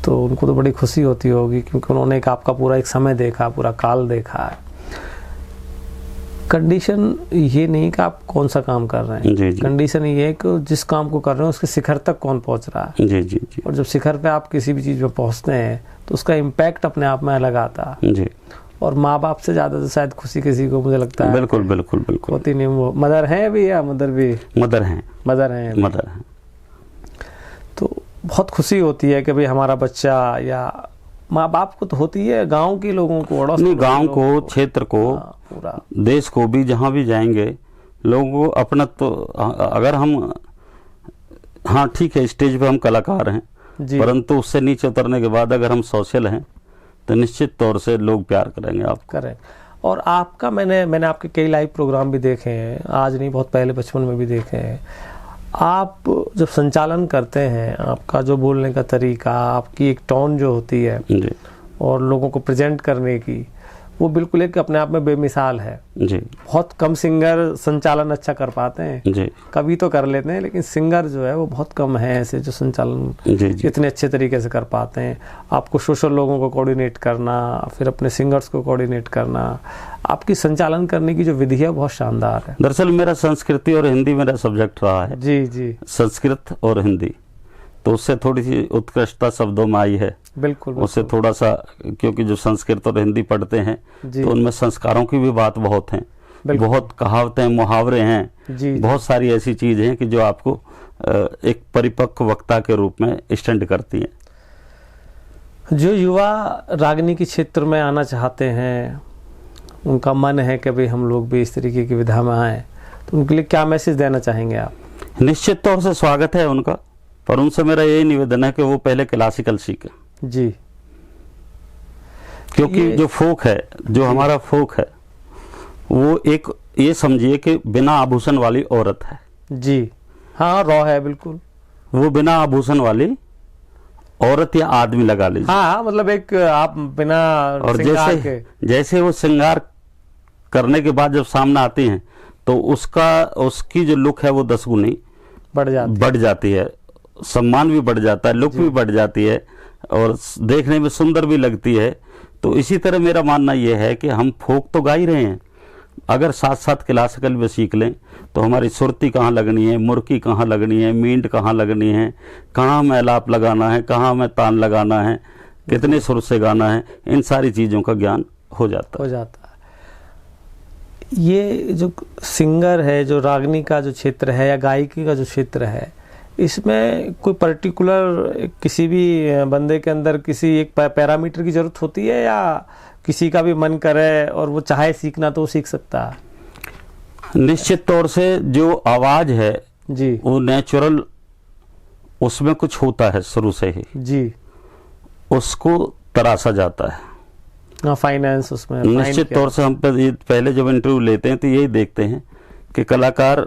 तो उनको तो बड़ी खुशी होती होगी क्योंकि उन्होंने एक आपका पूरा एक समय देखा, पूरा काल देखा है। कंडीशन ये नहीं कि आप कौन सा काम कर रहे हैं, जी जी। कंडीशन ये है कि जिस काम को कर रहे हैं उसके शिखर तक कौन पहुंच रहा है। जी जी जी। और जब शिखर पे आप किसी भी चीज़ में पहुंचते हैं तो उसका इम्पैक्ट अपने आप में अलग आता है। जी। और माँ बाप से ज़्यादा तो शायद खुशी किसी को, मुझे लगता है, बिल्कुल बिल्कुल बिल्कुल होती नहीं। वो मदर है भी या मदर भी? मदर हैं। मदर हैं। मदर हैं। तो बहुत खुशी होती है कि भाई हमारा बच्चा, या माँ बाप को तो होती है, गांव के लोगों को, अड़ोस नहीं, के गांव लोगों को, क्षेत्र को, पूरा देश को भी, जहाँ भी जाएंगे लोगों को अपना तो, अगर हम, हाँ ठीक है स्टेज पे हम कलाकार हैं, जी, परंतु उससे नीचे उतरने के बाद अगर हम सोशल हैं तो निश्चित तौर से लोग प्यार करेंगे आपको। करें। और आपका मैंने आपके कई लाइव प्रोग्राम भी देखे हैं, आज नहीं बहुत पहले बचपन में भी देखे हैं। आप जब संचालन करते हैं, आपका जो बोलने का तरीका, आपकी एक टोन जो होती है जी और लोगों को प्रेजेंट करने की, वो बिल्कुल एक अपने आप में बेमिसाल है। जी बहुत कम सिंगर संचालन अच्छा कर पाते हैं, जी कवि तो कर लेते हैं, लेकिन सिंगर जो है वो बहुत कम है ऐसे जो संचालन जी जी इतने अच्छे तरीके से कर पाते हैं। आपको सोशल लोगों को कोऑर्डिनेट करना, फिर अपने सिंगर्स को कोऑर्डिनेट करना, आपकी संचालन करने की जो विधि है बहुत शानदार है। दरअसल मेरा संस्कृति और हिंदी मेरा सब्जेक्ट रहा है। जी जी, संस्कृत और हिंदी, तो उससे थोड़ी सी उत्कृष्टता शब्दों में आई है। बिल्कुल, उससे थोड़ा सा, क्योंकि जो संस्कृत और हिंदी पढ़ते हैं जी, तो उनमें संस्कारों की भी बात बहुत है, बहुत कहावतें, मुहावरे हैं, जी, बहुत सारी ऐसी चीजें हैं कि जो आपको एक परिपक्व वक्ता के रूप में स्टैंड करती हैं। जो युवा रागनी के क्षेत्र में आना चाहते हैं, उनका मन है कि भाई हम लोग भी इस तरीके की विधा में आए, तो उनके लिए क्या मैसेज देना चाहेंगे आप? निश्चित तौर से स्वागत है उनका, पर उनसे मेरा यही निवेदन है कि वो पहले क्लासिकल सीखें। जी, क्योंकि जो फोक है, जो हमारा फोक है, वो एक, ये समझिए कि बिना आभूषण वाली औरत है। जी हाँ, रॉ है बिल्कुल। वो बिना आभूषण वाली औरत या आदमी लगा लीजिए। हाँ, मतलब एक आप बिना और श्रृंगार के, जैसे वो श्रृंगार करने के बाद जब सामने आती हैं तो उसकी जो लुक है वो 10 गुनी बढ़ जाती है, सम्मान भी बढ़ जाता है, लुक भी बढ़ जाती है और देखने में सुंदर भी लगती है। तो इसी तरह मेरा मानना यह है कि हम फोक तो गा ही रहे हैं, अगर साथ साथ क्लासिकल भी सीख लें तो हमारी सुरती कहाँ लगनी है, मुर्की कहाँ लगनी है, मींड कहाँ लगनी है, कहाँ में अलाप लगाना है, कहाँ में तान लगाना है, कितने सुर से गाना है, इन सारी चीज़ों का ज्ञान हो जाता है। ये जो सिंगर है, जो रागनी का जो क्षेत्र है या गायकी का जो क्षेत्र है, इसमें कोई पर्टिकुलर किसी भी बंदे के अंदर किसी एक पैरामीटर की जरूरत होती है, या किसी का भी मन करे और वो चाहे सीखना तो वो सीख सकता है? निश्चित तौर से जो आवाज है जी, वो नेचुरल, उसमें कुछ होता है शुरू से ही जी, उसको तराशा जाता है। फाइनेंस उसमें निश्चित तौर से हम पहले जब इंटरव्यू लेते हैं तो यही देखते हैं कि कलाकार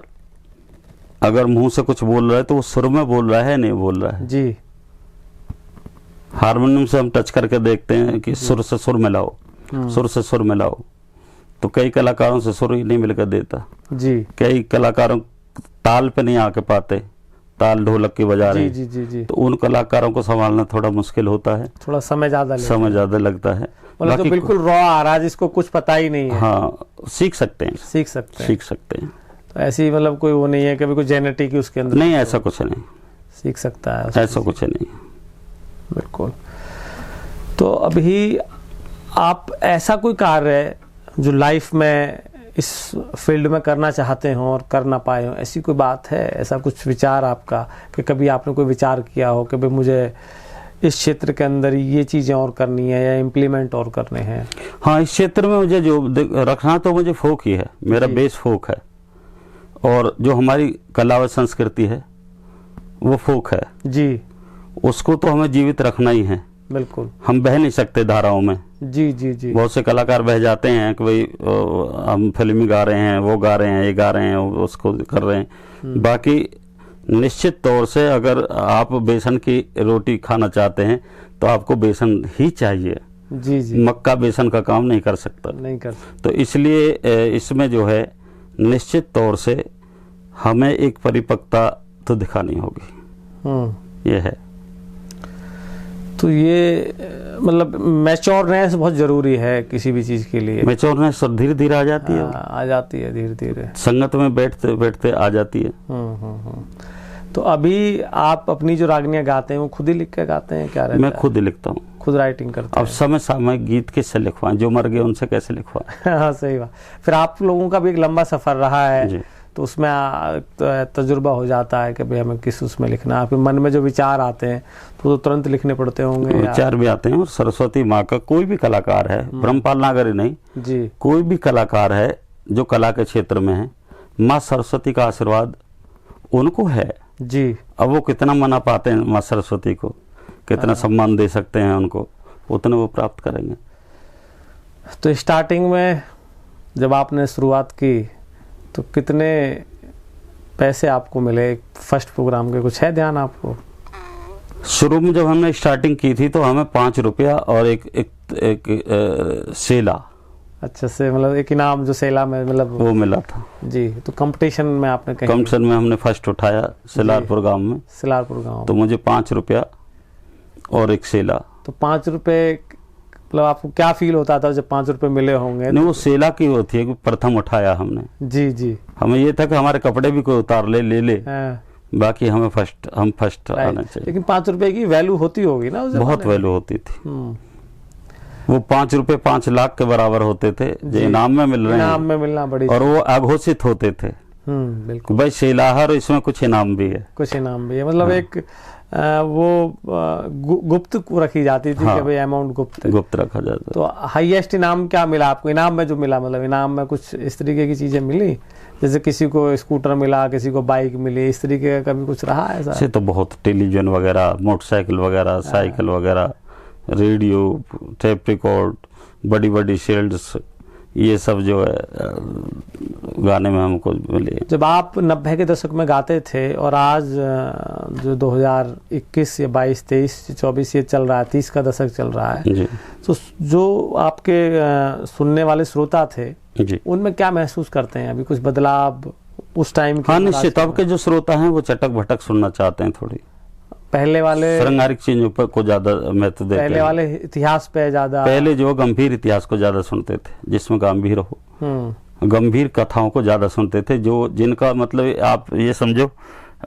अगर मुंह से कुछ बोल रहा है तो वो सुर में बोल रहा है, नहीं बोल रहा है। जी, हारमोनियम से हम टच करके देखते हैं कि सुर से सुर मिलाओ, सुर से सुर मिलाओ, तो कई कलाकारों से सुर ही नहीं मिलकर देता। जी, कई कलाकारों ताल पे नहीं आके पाते, ताल ढोलक की बजा रहे हैं, जी, जी, जी, तो उन कलाकारों को संभालना थोड़ा मुश्किल होता है, थोड़ा समय ज्यादा लगता है। मतलब तो बिल्कुल रॉ आ रहा है जिसको कुछ पता ही नहीं है, हाँ, सीख सकते हैं। तो ऐसी मतलब कोई वो नहीं है कि कोई जेनेटिक उसके अंदर नहीं, ऐसा कुछ नहीं, सीख सकता है, ऐसा कुछ नहीं। बिल्कुल। तो अभी आप ऐसा कोई कार्य जो लाइफ में इस फील्ड में करना चाहते हो और कर ना पाए हो, ऐसी कोई बात है, ऐसा कुछ विचार आपका कि कभी आपने कोई विचार किया हो कि भाई मुझे इस क्षेत्र के अंदर ये चीज़ें और करनी है या इम्प्लीमेंट और करने हैं? हाँ, इस क्षेत्र में मुझे जो रखना तो मुझे फोक ही है, मेरा बेस फोक है, और जो हमारी कला व संस्कृति है वो फोक है जी, उसको तो हमें जीवित रखना ही है। बिल्कुल, हम बह नहीं सकते धाराओं में। जी जी जी, बहुत से कलाकार बह जाते हैं कि भाई हम फिल्मी गा रहे हैं, वो गा रहे हैं, ये गा रहे हैं, उसको कर रहे हैं, बाकी निश्चित तौर से अगर आप बेसन की रोटी खाना चाहते हैं तो आपको बेसन ही चाहिए। जी जी। मक्का बेसन का काम नहीं कर सकता। नहीं कर सकता। तो इसलिए इसमें जो है निश्चित तौर से हमें एक परिपक्वता तो दिखानी होगी। ये है। तो ये मतलब मैच्योरनेस बहुत जरूरी है किसी भी चीज के लिए। मैच्योरनेस धीरे धीरे आ जाती है। आ जाती है धीरे धीरे, संगत में बैठते बैठते आ जाती है। तो अभी आप अपनी जो रागनियां गाते हैं वो खुद ही लिख के गाते हैं क्या? मैं खुद ही लिखता हूँ, खुद राइटिंग करते हैं। अब समय सामयिक गीत किससे लिखवाएं, जो मर गए उनसे कैसे लिखवाएं। हाँ सही बात। फिर आप लोगों का भी एक लंबा सफर रहा है जी। तो उसमें तजुर्बा हो जाता है कि भाई हमें किस उसमें लिखना है। फिर मन में जो विचार आते हैं तो तुरंत लिखने पड़ते होंगे। विचार भी आते हैं। और सरस्वती माँ का कोई भी कलाकार है, ब्रह्मपाल नागरी नहीं जी, कोई भी कलाकार है जो कला के क्षेत्र में है, माँ सरस्वती का आशीर्वाद उनको है जी। अब वो कितना मना पाते हैं माँ सरस्वती को, कितना सम्मान दे सकते हैं उनको, उतने वो प्राप्त करेंगे। तो स्टार्टिंग में जब आपने शुरुआत की तो कितने पैसे आपको मिले फर्स्ट प्रोग्राम के, कुछ है ध्यान आपको? शुरू में जब हमने स्टार्टिंग की थी तो हमें 5 रुपया और एक सेला। अच्छा से मतलब एक इनाम जो सेला में मतलब वो मिला था जी। तो कंपटीशन में आपने कहीं? कंपटीशन में हमने फर्स्ट उठाया सिलारपुर गांव में। सिलारपुर गांव। तो मुझे 5 रुपया और एक सेला। तो 5 रुपए मतलब आपको क्या फील होता था जब 5 रुपए मिले होंगे? नहीं, वो सेला की होती है कि प्रथम उठाया हमने। जी जी। हमें ये था कि हमारे कपड़े भी कोई उतार ले हाँ। बाकी हम फर्स्ट आना चाहिए। लेकिन 5 रुपए की वैल्यू होती होगी ना उस बहुत वैल्यू होती थी। वो 5 रुपए 5 लाख के बराबर होते थे जो इनाम में मिल रहे हैं। इनाम में मिलना बड़ी, और वो अघोषित होते थे। बिल्कुल भाई सेलाहर, इसमें कुछ इनाम भी है। कुछ इनाम भी है मतलब एक वो गुप्त रखी जाती थी। हाँ, कि भाई अमाउंट गुप्त रखा जाता। तो हाईएस्ट इनाम क्या मिला आपको? इनाम में जो मिला मतलब इनाम में कुछ इस तरीके की चीजें मिली, जैसे किसी को स्कूटर मिला, किसी को बाइक मिली, इस तरीके का कभी कुछ रहा है? ऐसा तो बहुत टेलीविजन वगैरह, मोटरसाइकिल वगैरह, साइकिल वगैरह, रेडियो, टेप रिकॉर्ड, बड़ी बड़ी शील्ड्स, ये सब जो है गाने में हमको मिले। जब आप 90 के दशक में गाते थे और आज जो 2021 या 22, 23, 24 ये चल रहा है, 30 का दशक चल रहा है जी, तो जो आपके सुनने वाले श्रोता थे जी, उनमें क्या महसूस करते हैं? अभी कुछ बदलाव उस टाइम के? हाँ निश्चित। अब के जो श्रोता हैं वो चटक भटक सुनना चाहते हैं। थोड़ी पहले वाले श्रृंगारिक चीजों पर को ज्यादा महत्व देते हैं। पहले वाले इतिहास पे ज्यादा, पहले जो गंभीर इतिहास को ज्यादा सुनते थे, जिसमें गंभीर हो, गंभीर कथाओं को ज्यादा सुनते थे, जो जिनका मतलब आप ये समझो,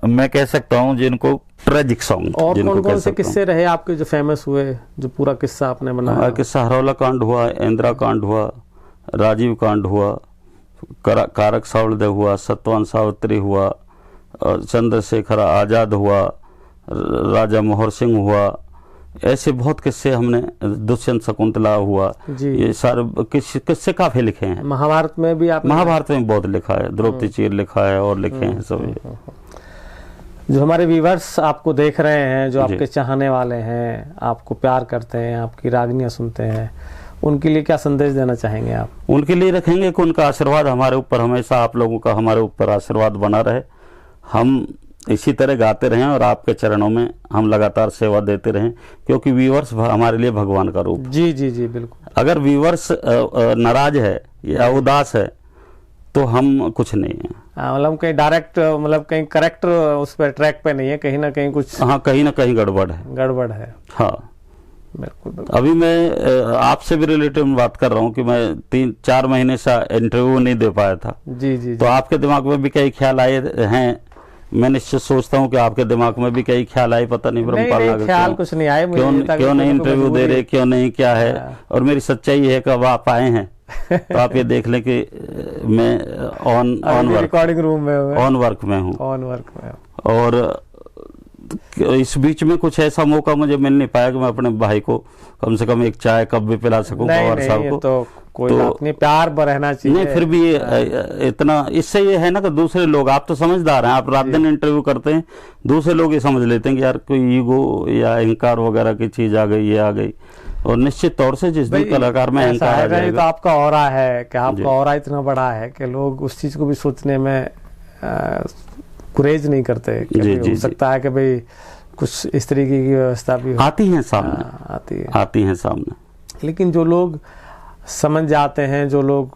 मैं कह सकता हूँ जिनको ट्रेजिक सॉन्ग। और कौन-कौन से किस्से रहे आपके जो फेमस हुए, जो पूरा किस्सा आपने बनाया? किस्सा हरौला कांड हुआ, इंदिरा कांड हुआ, राजीव कांड हुआ, कारक सावलदेव हुआ, सत्यवान सावित्री हुआ, चंद्रशेखर आजाद हुआ, राजा मोहर सिंह हुआ, ऐसे बहुत किस्से हमने, दुष्यंत शकुंतला हुआ, ये सारे किस्से काफी लिखे हैं। महाभारत में भी आप? महाभारत में बहुत लिखा है, द्रौपदी चीर लिखा है और लिखे हैं सब। जो हमारे व्यूवर्स आपको देख रहे हैं, जो आपके चाहने वाले हैं, आपको प्यार करते हैं, आपकी रागनियां सुनते हैं, उनके लिए क्या संदेश देना चाहेंगे आप? उनके लिए रखेंगे कि उनका आशीर्वाद हमारे ऊपर हमेशा, आप लोगों का हमारे ऊपर आशीर्वाद बना रहे, हम इसी तरह गाते रहें और आपके चरणों में हम लगातार सेवा देते रहें, क्योंकि व्यूवर्स हमारे लिए भगवान का रूप। जी जी जी बिल्कुल। अगर व्यूवर्स नाराज है या उदास है तो हम कुछ नहीं है। मतलब कहीं डायरेक्ट, मतलब कहीं करेक्ट उस पर ट्रैक पे नहीं है, कहीं ना कहीं कुछ, हाँ कहीं ना कहीं गड़बड़ है। हाँ बिल्कुल। अभी मैं आपसे भी रिलेटिव में बात कर रहा हूँ कि मैं 3-4 महीने से इंटरव्यू नहीं दे पाया था। जी जी। तो आपके दिमाग में भी कई ख्याल आए हैं, मैं निश्चित सोचता हूँ कि आपके दिमाग में भी कई ख्याल आए, पता नहीं ब्रह्मपाल नागर ख्याल कुछ नहीं आए, क्यों नहीं इंटरव्यू दे रहे, क्यों नहीं, क्या है। और मेरी सच्चाई है कि अब आप आए हैं तो आप ये देख लें कि मैं ऑन रिकॉर्डिंग रूम में ऑन वर्क में हूँ। और इस बीच में कुछ ऐसा मौका मुझे मिल नहीं पाया कि मैं अपने भाई को कम से कम एक चाय कप भी पिला सकूं पवार साहब को। तो कोई बात नहीं, प्यार रहना चाहिए। नहीं फिर भी इतना, इससे ये है ना कि दूसरे लोग, आप तो समझदार हैं, आप रात दिन इंटरव्यू करते हैं, दूसरे लोग ये समझ लेते हैं कि यार कोई ईगो या अहंकार वगैरह की चीज आ गई, ये आ गई। और निश्चित तौर से जिस दिन कलाकार में अहंकार आ जाएगा, तो आपका ऑरा है कि आपका ऑरा इतना बड़ा है कि लोग उस चीज को भी सोचने में गुरेज नहीं करते कि जी, भाई जी, हो जी। सकता है कि भाई कुछ इस तरीके की व्यवस्था भी हो। आती हैं सामने, आती है। आती हैं सामने। लेकिन जो लोग समझ जाते हैं, जो लोग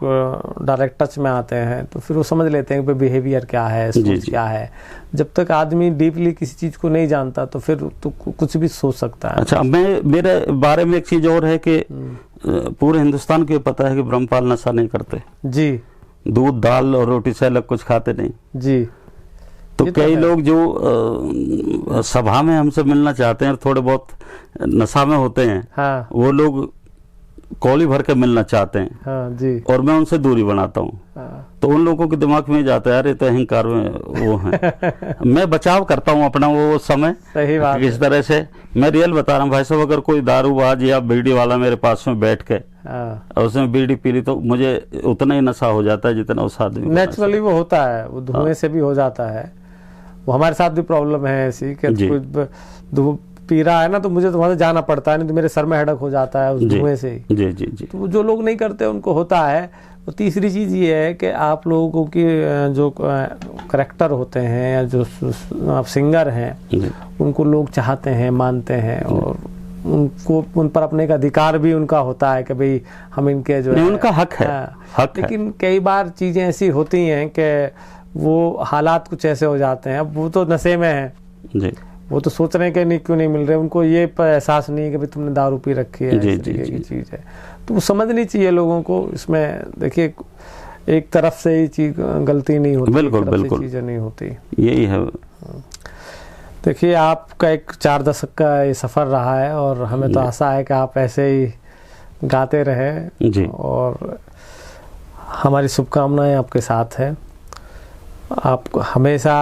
डायरेक्ट टच में आते हैं, तो फिर वो समझ लेते हैं कि बिहेवियर क्या है, जी, सोच जी। क्या है। जब तक आदमी डीपली किसी चीज को नहीं जानता तो फिर तो कुछ भी सोच सकता है। अच्छा, मेरे बारे में एक चीज और है कि पूरे हिंदुस्तान को ये पता है कि ब्रह्मपाल नशा नहीं करते, जी दूध दाल और रोटी से अलग कुछ खाते नहीं। जी। तो ये तो कई है। लोग जो सभा में हमसे मिलना चाहते हैं और थोड़े बहुत नशा में होते हैं, हाँ वो लोग कौली भर के मिलना चाहते हैं हाँ जी। और मैं उनसे दूरी बनाता हूँ। हाँ, तो उन लोगों के दिमाग में जाता है यार ये तो अहंकार में वो है। मैं बचाव करता हूँ अपना वो समय सही बात है। किस तरह से। मैं रियल बता रहा हूँ भाई साहब, अगर कोई दारूबाज या बीड़ी वाला मेरे पास में बैठ के हाँ, और उसने बीड़ी पी ली तो मुझे उतना ही नशा हो जाता है जितना उस आदमी को नशा। नेचुरली वो होता है, वो धुएं से भी हो जाता है। वो हमारे साथ भी प्रॉब्लम है ऐसी कि जी। कोई पी रहा है ना तो मुझे तो वहां से जाना पड़ता है, नहीं तो मेरे सर में हेडक हो जाता है उस जी धुएं से ही। जी जी जी। तो जो लोग नहीं करते उनको होता है। तो तीसरी चीज ये है कि आप लोगों की जो करेक्टर होते हैं या जो आप सिंगर हैं, जी उनको लोग चाहते हैं, मानते हैं, और उनको उन पर अपने का अधिकार भी उनका होता है कि भाई हम इनके जो नहीं, है उनका हक है, हक है। लेकिन कई बार चीजें ऐसी होती हैं कि वो हालात कुछ ऐसे हो जाते हैं। अब वो तो नशे में है, जी वो तो सोच रहे हैं कि नहीं क्यों नहीं मिल रहे, उनको ये एहसास नहीं है कि भाई तुमने दारू पी रखी है, जी, इस जी, तरीके जी। की चीज है। तो वो समझनी चाहिए लोगों को। इसमें देखिए एक तरफ से ही चीज गलती नहीं होती, बिल्कुल, एक तरफ से बिल्कुल। चीजें नहीं होती। यही है। देखिए आपका एक 4 दशक का ये सफर रहा है और हमें तो आशा है कि आप ऐसे ही गाते रहे जी और हमारी शुभकामनाएं आपके साथ है। आप हमेशा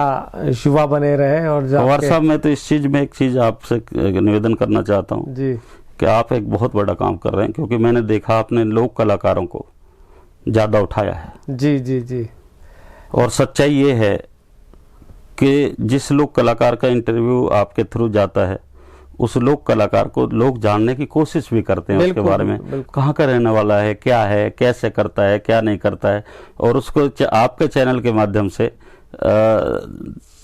युवा बने रहे और पवार साहब, मैं तो इस चीज में एक चीज आपसे निवेदन करना चाहता हूँ जी कि आप एक बहुत बड़ा काम कर रहे हैं, क्योंकि मैंने देखा आपने लोक कलाकारों को ज्यादा उठाया है। जी जी जी और सच्चाई ये है कि जिस लोक कलाकार का इंटरव्यू आपके थ्रू जाता है, उस लोक कलाकार को लोग जानने की कोशिश भी करते हैं, उसके बिल्कुल, बारे में बिल्कुल। कहाँ का रहने वाला है, क्या है, कैसे करता है, क्या नहीं करता है। और उसको आपके चैनल के माध्यम से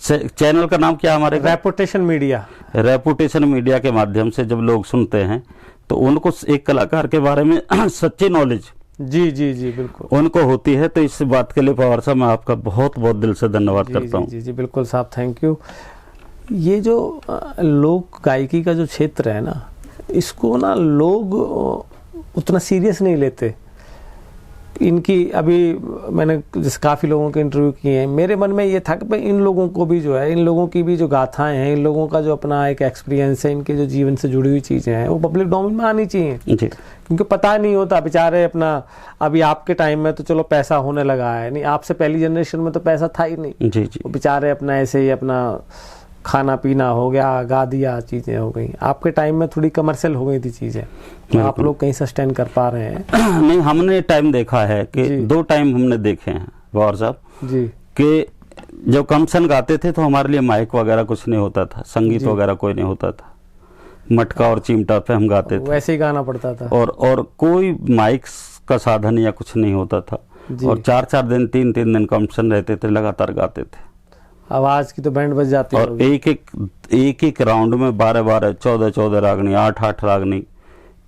चैनल का नाम क्या हमारे रेपुटेशन मीडिया, रेपुटेशन मीडिया के माध्यम से जब लोग सुनते हैं तो उनको एक कलाकार के बारे में सच्ची नॉलेज जी जी जी बिल्कुल उनको होती है। तो इस बात के लिए पवार साहब मैं आपका बहुत बहुत दिल से धन्यवाद करता हूँ। जी जी बिल्कुल साहब, थैंक यू। ये जो लोक गायकी का जो क्षेत्र है ना, इसको ना लोग उतना सीरियस नहीं लेते। इनकी अभी मैंने जैसे काफ़ी लोगों के इंटरव्यू किए हैं, मेरे मन में ये था कि भाई इन लोगों को भी जो है, इन लोगों की भी जो गाथाएं हैं, इन लोगों का जो अपना एक एक्सपीरियंस है, इनके जो जीवन से जुड़ी हुई चीज़ें हैं, वो पब्लिक डोमेन में आनी चाहिए। जी क्योंकि पता नहीं होता बेचारे अपना, अभी आपके टाइम में तो चलो पैसा होने लगा है, नहीं आपसे पहली जनरेशन में तो पैसा था ही नहीं। जी जी वो बेचारे अपना ऐसे ही अपना खाना पीना हो गया, गा दिया, चीज़ें हो गई। आपके टाइम में थोड़ी कमर्शियल हो गई थी चीज़ें, तो आप लोग कहीं सस्टेन कर पा रहे हैं। नहीं, हमने टाइम देखा है कि जी। 2 टाइम हमने देखे हैं पवार साहब जी कि जब कमसन गाते थे तो हमारे लिए माइक वगैरह कुछ नहीं होता था, संगीत जी। वगैरह कोई नहीं होता था, मटका और चिमटा पे हम गाते थे वैसे ही गाना पड़ता था। और कोई माइक का साधन या कुछ नहीं होता था। जी। और 4-4 दिन 3-3 दिन कमसन रहते थे, लगातार गाते थे। आवाज की तो बैंड बज जाती और होगी। एक राउंड में 12-12 14-14 रागनी 8-8 रागनी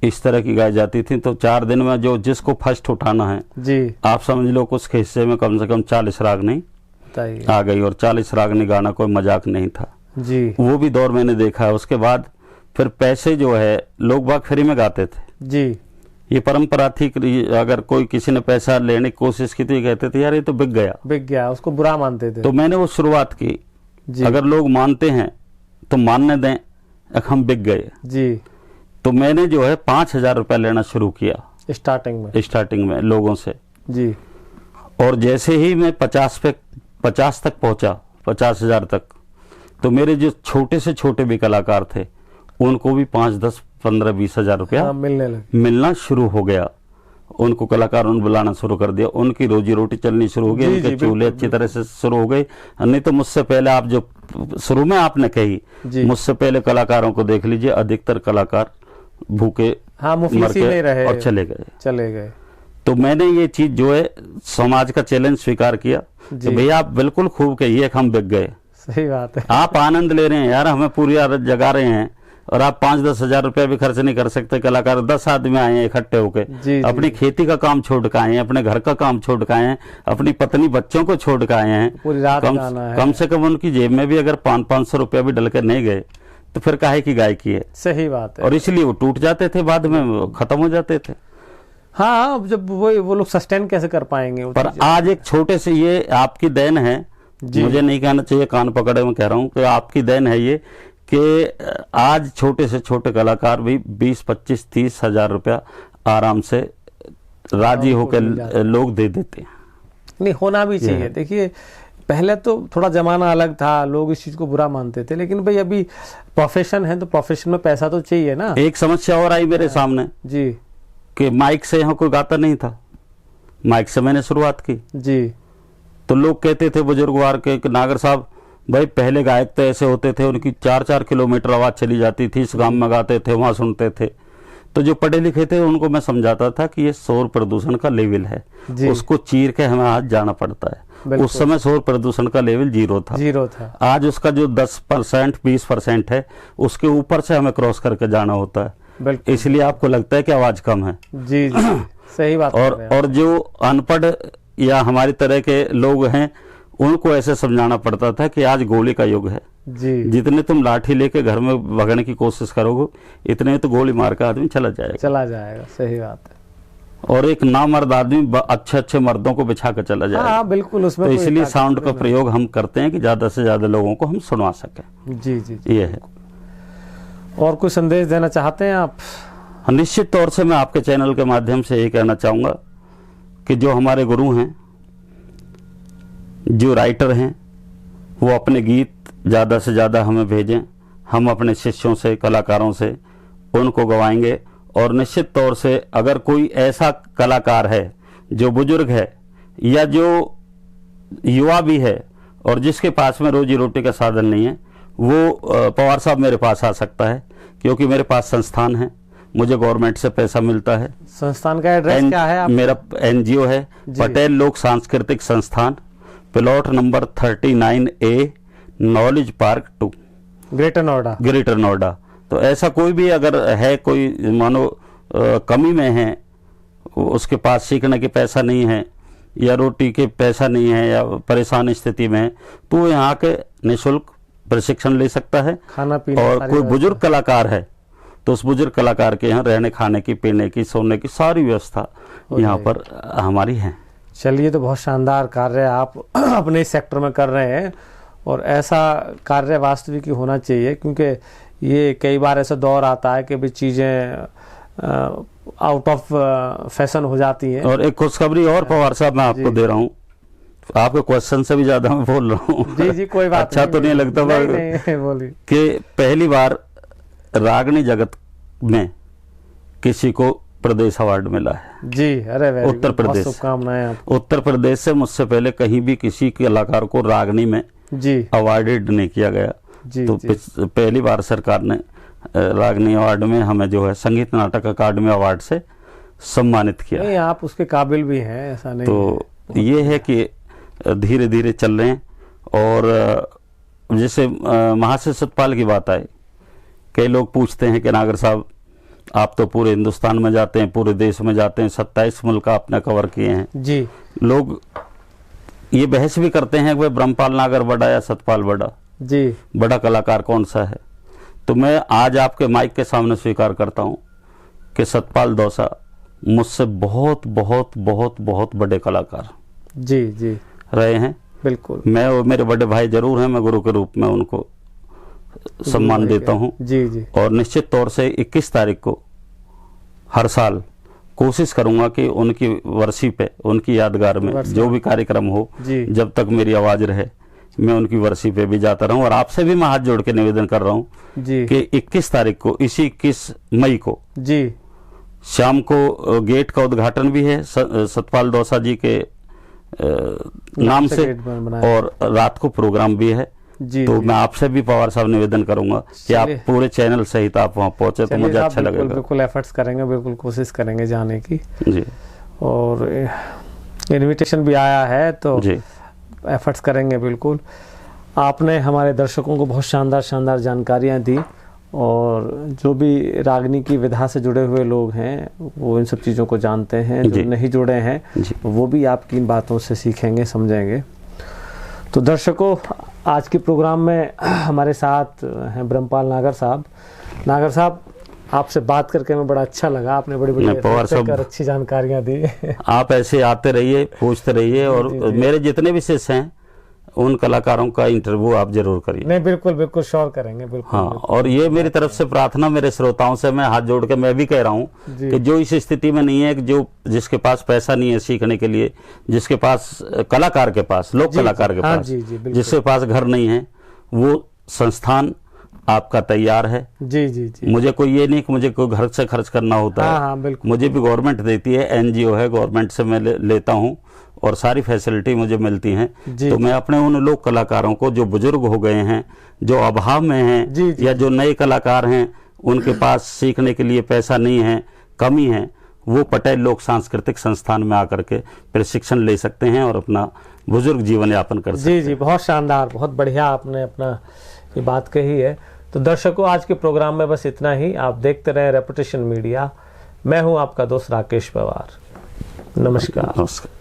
इस तरह की गाई जाती थी। तो 4 दिन में जो जिसको फर्स्ट उठाना है, जी आप समझ लो कि उसके हिस्से में कम से कम 40 रागनी बताइए। आ गई। और 40 रागनी गाना कोई मजाक नहीं था। जी वो भी दौर मैंने देखा है। उसके बाद फिर पैसे जो है लोग बाग फ्री में गाते थे, जी ये परंपरा थी कि अगर कोई किसी ने पैसा लेने की कोशिश की तो ये कहते थे यार ये तो बिक गया। बिक गया, उसको बुरा मानते थे। तो मैंने वो शुरुआत की, जी अगर लोग मानते हैं तो मानने दें, हम बिक गए। जी तो मैंने जो है 5,000 रुपया लेना शुरू किया स्टार्टिंग में लोगों से। जी और जैसे ही मैं 50 तक पहुंचा, 50,000 तक, तो मेरे जो छोटे से छोटे भी कलाकार थे उनको भी 5, 10, 15, 20,000 रुपया हाँ, मिलने लगे। मिलना शुरू हो गया। उनको कलाकारों ने बुलाना शुरू कर दिया, उनकी रोजी रोटी चलनी शुरू हो गई, जी, उनके जी, चूल्हे अच्छी तरह से शुरू हो गए। नहीं तो मुझसे पहले आप जो शुरू में आपने कही, जी। मुझसे पहले कलाकारों को देख लीजिए, अधिकतर कलाकार भूखे हाँ, मुफलिस मर ही के नहीं रहे और चले गए। तो मैंने ये चीज जो है समाज का चैलेंज स्वीकार किया जी। कि भैया आप बिल्कुल खूब कहिए कि हम बिक गए, सही बात है। आप आनंद ले रहे हैं यार, हमें पूरी आदत जगा रहे हैं, और आप 5-10 हजार रुपया भी खर्च नहीं कर सकते। कलाकार 10 आदमी आए हैं इकट्ठे होके, अपनी खेती का काम छोड़ के आए हैं, अपने घर का काम छोड़ के आए हैं, अपनी पत्नी बच्चों को छोड़ के आए हैं, पूरी रात गाना है। कम से कम उनकी जेब में भी अगर 500-500 रुपया भी डल के नहीं गए तो फिर काहे की गायकी है। सही बात है। और इसलिए वो टूट जाते थे, बाद में खत्म हो जाते थे। हाँ, जब वो लोग सस्टेन कैसे कर पाएंगे। पर आज एक छोटे से, ये आपकी देन है, मुझे नहीं कहना चाहिए, कान पकड़े मैं कह रहा हूँ कि आपकी देन है ये, कि आज छोटे से छोटे कलाकार भी 20-25-30 हजार रुपया आराम से राजी होकर लोग दे देते हैं। नहीं, होना भी चाहिए। देखिए, पहले तो थोड़ा जमाना अलग था, लोग इस चीज को बुरा मानते थे, लेकिन भाई अभी प्रोफेशन है तो प्रोफेशन में पैसा तो चाहिए ना। एक समस्या और आई मेरे सामने जी, कि माइक से यहाँ कोई गाता नहीं था, माइक से मैंने शुरुआत की जी। तो लोग कहते थे बुजुर्गवार के कि नागर साहब भाई पहले गायक तो ऐसे होते थे, उनकी 4-4 किलोमीटर आवाज चली जाती थी, इस गांव में गाते थे, वहां सुनते थे। तो जो पढ़े लिखे थे उनको मैं समझाता था कि ये शोर प्रदूषण का लेवल है, उसको चीर के हमें आज जाना पड़ता है। उस समय शोर प्रदूषण का लेवल 0 था। आज उसका जो 10% 20% है, उसके ऊपर से हमें क्रॉस करके जाना होता है। इसलिए आपको लगता है कि आवाज कम है। जी, सही बात। और जो अनपढ़ या हमारी तरह के लोग हैं, उनको ऐसे समझाना पड़ता था कि आज गोली का युग है जी। जितने तुम लाठी लेके घर में भगने की कोशिश करोगे, इतने तो गोली मार का आदमी चला जाएगा। सही बात है। और एक नामर्द आदमी अच्छे मर्दों को बिछा कर चला जाएगा। हाँ, बिल्कुल। उसमें तो इसलिए साउंड का प्रयोग हम करते हैं कि ज्यादा से ज्यादा लोगों को हम सुनवा सकें। जी, जी, ये है। और कोई संदेश देना चाहते हैं आप? निश्चित तौर से मैं आपके चैनल के माध्यम से यही कहना चाहूंगा कि जो हमारे गुरु हैं, जो राइटर हैं, वो अपने गीत ज़्यादा से ज़्यादा हमें भेजें। हम अपने शिष्यों से, कलाकारों से उनको गवाएंगे। और निश्चित तौर से अगर कोई ऐसा कलाकार है जो बुजुर्ग है या जो युवा भी है और जिसके पास में रोजी रोटी का साधन नहीं है, वो पवार साहब मेरे पास आ सकता है, क्योंकि मेरे पास संस्थान है, मुझे गवर्नमेंट से पैसा मिलता है। संस्थान का एड्रेस क्या है? मेरा NGO है पटेल लोक सांस्कृतिक संस्थान, plot number 39A, knowledge park 2, greater Noida. तो ऐसा कोई भी अगर है, कोई मानो कमी में है, उसके पास सीखने के पैसा नहीं है या रोटी के पैसा नहीं है या परेशान स्थिति में है, तो वो यहाँ के निःशुल्क प्रशिक्षण ले सकता है। खाना पीना। और कोई बुजुर्ग कलाकार है तो उस बुजुर्ग कलाकार के यहाँ रहने, खाने की, पीने की, सोने की सारी व्यवस्था यहाँ पर हमारी है। चलिए, तो बहुत शानदार कार्य आप अपने इस सेक्टर में कर रहे हैं, और ऐसा कार्य वास्तविक होना चाहिए, क्योंकि ये कई बार ऐसा दौर आता है कि भी चीज़ें आउट ऑफ फैशन हो जाती हैं। और एक खुशखबरी और पवार साहब मैं आपको दे रहा हूँ, आपके क्वेश्चन से भी ज्यादा मैं बोल रहा हूँ। जी, कोई बात अच्छा तो नहीं लगता? नहीं, बोलिए। कि पहली बार रागनी जगत में किसी को प्रदेश अवार्ड मिला है। जी, अरे उत्तर प्रदेश। शुभकामनाएं। उत्तर प्रदेश से मुझसे पहले कहीं भी किसी कलाकार को रागनी में अवार्डेड नहीं किया गया। तो पहली बार सरकार ने रागनी अवार्ड में हमें जो है संगीत नाटक अकादमी अवार्ड से सम्मानित किया। नहीं, आप उसके काबिल भी हैं, ऐसा नहीं। तो ये है कि धीरे धीरे चल रहे हैं। और जैसे महाशय सतपाल की बात आई, कई लोग पूछते हैं कि नागर साहब आप तो पूरे हिंदुस्तान में जाते हैं, पूरे देश में जाते हैं, 27 मुल्क आपने कवर किए हैं जी। लोग ये बहस भी करते हैं कि ब्रह्मपाल नागर बड़ा या सतपाल बड़ा जी, बड़ा कलाकार कौन सा है। तो मैं आज आपके माइक के सामने स्वीकार करता हूं कि सतपाल दौसा मुझसे बहुत बहुत बहुत बहुत बड़े कलाकार जी जी रहे हैं। बिल्कुल। मैं और मेरे बड़े भाई जरूर हैं, मैं गुरु के रूप में उनको सम्मान देता हूं। जी जी। और निश्चित तौर से 21 तारीख को हर साल कोशिश करूंगा कि उनकी वर्षी पे, उनकी यादगार में जो भी कार्यक्रम हो, जब तक मेरी आवाज रहे, मैं उनकी वर्षी पे भी जाता रहूं। और आपसे भी मैं हाथ जोड़ के निवेदन कर रहा हूं कि 21 तारीख को, इसी 21 मई को जी, शाम को गेट का उद्घाटन भी है सतपाल दौसा जी के नाम से, और रात को प्रोग्राम भी है। तो मैं आपसे भी पवार साहब निवेदन करूंगा कि आप पूरे चैनल सहित आप वहां पहुंचे तो मुझे अच्छा लगेगा। बिल्कुल एफर्ट्स करेंगे, बिल्कुल कोशिश करेंगे जाने की जी। और इनविटेशन भी आया है तो जी एफर्ट्स करेंगे बिल्कुल। आपने हमारे दर्शकों को बहुत शानदार जानकारियाँ दी, और जो भी रागनी की विधा से जुड़े हुए लोग हैं वो इन सब चीज़ों को जानते हैं, जो नहीं जुड़े हैं वो भी आपकी इन बातों से सीखेंगे, समझेंगे। तो दर्शकों, आज के प्रोग्राम में हमारे साथ हैं ब्रह्मपाल नागर साहब। नागर साहब, आपसे बात करके हमें बड़ा अच्छा लगा, आपने बड़ी अच्छी जानकारियाँ दी। आप ऐसे आते रहिए, पूछते रहिए, और मेरे जितने भी शिष्य हैं उन कलाकारों का इंटरव्यू आप जरूर करिए। नहीं, बिल्कुल श्योर करेंगे, बिल्कुल। हाँ, और ये मेरी तरफ से प्रार्थना मेरे श्रोताओं से मैं हाथ जोड़ के मैं भी कह रहा हूँ कि जो इस स्थिति में नहीं है, जिसके पास पैसा नहीं है सीखने के लिए, जिसके पास कलाकार के पास, लोक कलाकार के पास, जिसके पास घर नहीं है, वो संस्थान आपका तैयार है। जी। मुझे कोई ये नहीं कि मुझे कोई घर से खर्च करना होता है। हाँ, बिल्कुल। मुझे भी गवर्नमेंट देती है, एनजीओ है, गवर्नमेंट से मैं लेता हूँ और सारी फैसिलिटी मुझे मिलती हैं। तो मैं अपने उन लोक कलाकारों को जो बुजुर्ग हो गए हैं, जो अभाव में हैं, या जो नए कलाकार हैं, उनके पास सीखने के लिए पैसा नहीं है, कमी है, वो पटेल लोक सांस्कृतिक संस्थान में आकर के प्रशिक्षण ले सकते हैं और अपना बुजुर्ग जीवन यापन कर सकते हैं। जी, बहुत शानदार, बहुत बढ़िया आपने अपना ये बात कही है। तो दर्शकों, आज के प्रोग्राम में बस इतना ही। आप देखते रहे रेपुटेशन मीडिया। मैं हूं आपका दोस्त राकेश पवार। नमस्कार।